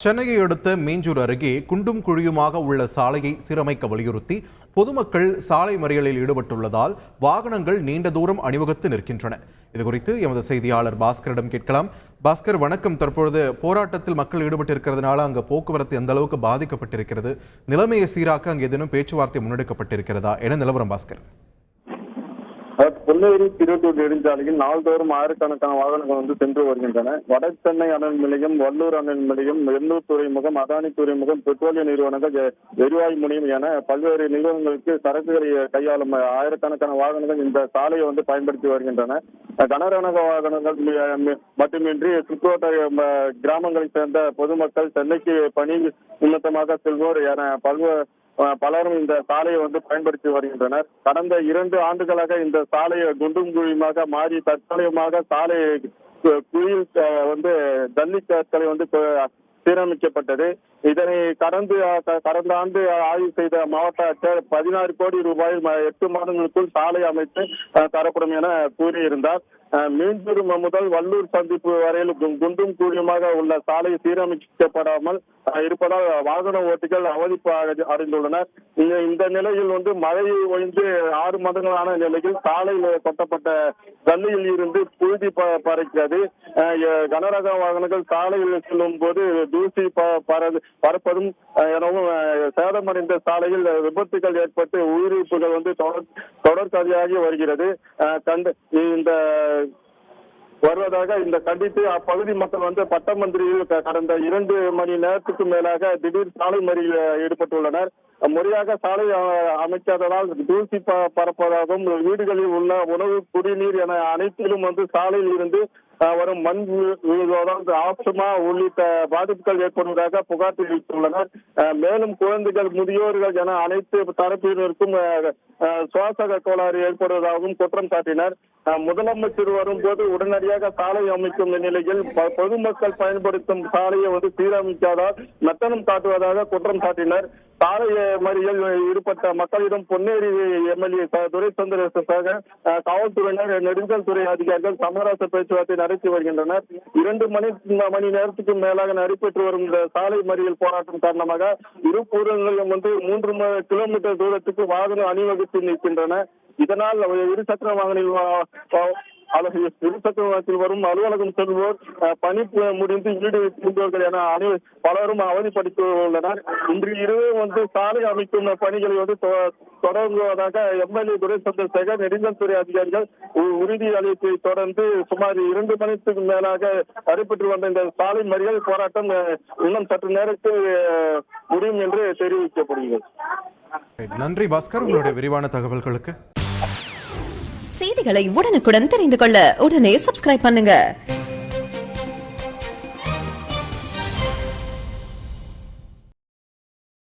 சென்னையை அடுத்த மீஞ்சூர் அருகே குண்டும் குழியுமாக உள்ள சாலையை சீரமைக்க வலியுறுத்தி பொதுமக்கள் சாலை மறியலில் ஈடுபட்டுள்ளதால் வாகனங்கள் நீண்ட தூரம் அணிவகுத்து நிற்கின்றன. இதுகுறித்து எமது செய்தியாளர் பாஸ்கரிடம் கேட்கலாம். பாஸ்கர், வணக்கம். தற்பொழுது போராட்டத்தில் மக்கள் ஈடுபட்டிருக்கிறதுனால அங்கு போக்குவரத்து எந்த அளவுக்கு பாதிக்கப்பட்டிருக்கிறது? நிலைமையை சீராக்க அங்கு ஏதேனும் பேச்சுவார்த்தை முன்னெடுக்கப்பட்டிருக்கிறதா? என்ன நிலவரம் பாஸ்கர்? பொன்னேரி திருவள்ளூர் நெடுஞ்சாலையில் நாள்தோறும் ஆயிரக்கணக்கான வாகனங்கள் சென்று வருகின்றன. வட சென்னை அனல் நிலையம், வள்ளூர் அனல் நிலையம், எண்ணூர் துறைமுகம், அதானி துறைமுகம், பெட்ரோலிய நிறுவனங்கள், எரிவாயு முனையம் என பல்வேறு நிறுவனங்களுக்கு சரக்குகளை கையாளும் ஆயிரக்கணக்கான வாகனங்கள் இந்த சாலையை பயன்படுத்தி வருகின்றன. கனரக வாகனங்கள் மட்டுமின்றி சுற்றுவட்டார கிராமங்களைச் சேர்ந்த பொதுமக்கள், சென்னைக்கு பணி நிமித்தமாக செல்வோர் என பலரும் இந்த சாலையை பயன்படுத்தி வருகின்றனர். கடந்த 2 ஆண்டுகளாக இந்த சாலையை குண்டும் குழியுமாக மாறி தற்காலிகமாக சாலை குழியில் ஜல்லிக்கற்களை சீரமைக்கப்பட்டது. இதனை கடந்த ஆண்டு ஆய்வு செய்த மாவட்ட ஆட்சியர் 16 கோடி ரூபாயில் 8 மாதங்களுக்குள் சாலை அமைத்து தரப்படும் என கூறியிருந்தார். மீஞ்சூர் முதல் வள்ளூர் சந்திப்பு வரையில் குண்டும் குழியுமாக உள்ள சாலை சீரமைக்கப்படாமல் இருப்பதால் வாகன ஓட்டிகள் அவதிப்பு அடைந்துள்ளனர். இந்த நிலையில் மழை ஒழிந்து 6 மாதங்களான நிலையில் சாலையில் கொட்டப்பட்ட ஜல்லியில் இருந்து புழுதி பறக்கிறது. கனரக வாகனங்கள் சாலையில் செல்லும் போது தூசி பறப்பதும் எனவும் சேதமடைந்த சாலையில் விபத்துகள் ஏற்பட்டு உயிரிழப்புகள் தொடர்கதையாகி வருகிறது. இந்த கண்டித்து அப்பகுதி மக்கள் பட்டமந்திரியில் கடந்த 2 மணி நேரத்துக்கு மேலாக திடீர் சாலை மறியலில் ஈடுபட்டுள்ளனர். முறையாக சாலை அமைக்காததால் தூசி பறப்பதாகவும் வீடுகளில் உள்ள உணவு, குடிநீர் என அனைத்திலும் சாலையில் இருந்து வரும் மண் விழுவதால் ஆப்சமா உள்ளிட்ட பாதிப்புகள் ஏற்படுவதாக புகார் தெரிவித்துள்ளனர். மேலும் குழந்தைகள், முதியோர்கள் என அனைத்து தரப்பினருக்கும் சுவாச கோளாறு ஏற்படுவதாகவும் குற்றம் சாட்டினர். முதலமைச்சர் வரும்போது உடனடியாக சாலை அமைக்கும் நிலையில் பொதுமக்கள் பயன்படுத்தும் சாலையை சீரமைக்காதால் மெத்தனம் காட்டுவதாக குற்றம் சாட்டினர். சாலை மறியல் ஈடுபட்ட மக்களிடம் பொன்னேரி எம்எல்ஏ துரைச்சந்திரசேகர், காவல்துறையினர், நெடுஞ்சாலை துறை அதிகாரிகள் சமரச பேச்சுவார்த்தை நடத்தி வருகின்றனர். 2 மணி நேரத்துக்கு மேலாக நடைபெற்று வரும் இந்த சாலை மறியல் போராட்டம் காரணமாக இரு கூறுகளிலும் 3 கிலோமீட்டர் தூரத்துக்கு வாகனம் அணிவகுத்து நிற்கின்றன. இதனால் இருசக்கர வாகனத்தில் வரும் அலுவலகம் செல்வோர், பணி முடிந்து வீடு திரும்புவர்கள் என பலரும் அவதிப்படுத்தியுள்ளனர். இன்று இரவு சாலை அமைக்கும் பணிகளை தொடங்குவதாக எம்எல்ஏ துரைச்சந்திரசேகர், நெடுஞ்சாலைத்துறை அதிகாரிகள் உறுதி அளிப்பதை தொடர்ந்து சுமார் 2 மணிக்கு மேலாக நடைபெற்று வந்த இந்த சாலை மறியல் போராட்டம் இன்னும் சற்று நேரத்தில் முடியும் என்று தெரிவிக்கப்படுகிறது. நன்றி பாஸ்கர், உங்களுடைய விரிவான தகவல்களுக்கு. செய்திகளை உடனுக்குடன் தெரிந்து கொள்ள உடனே சப்ஸ்கிரைப் பண்ணுங்க.